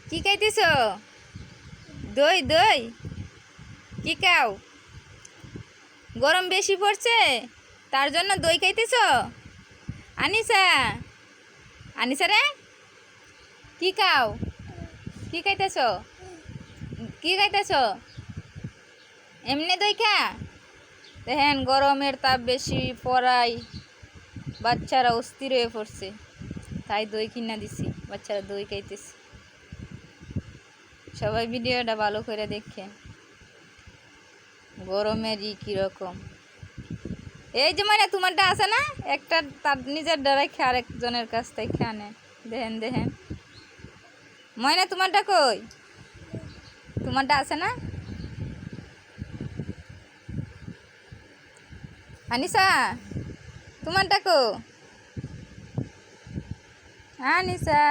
কি খাইতেছ? দই দই কি খাও? গরম বেশি পড়ছে তার জন্য দই খাইতেছ? আনিসা, আনিসা রে, কি খাও? কি খাইতেছ? কি খাইতেছ? এমনি দই খা? দেখেন গরমের তাপ বেশি পড়ায় বাচ্চারা অস্থির হয়ে পড়ছে, তাই দই কিনা দিছি, বাচ্চারা দই খাইতেছে। সবাই ভিডিওটা ভালো করে দেখেন, গরমেরই কিরকম। এই যে মানে তোমারটা আছে না, একটা তার নিজের দ্বারাই খেয়ে আরেকজনের কাছ থেকে খেয়ে নেয়। দেখেন দেখেন ময়না, তোমারটা কই? তোমারটা আছে না? আনিসা, তোমারটা কো? আনিসা।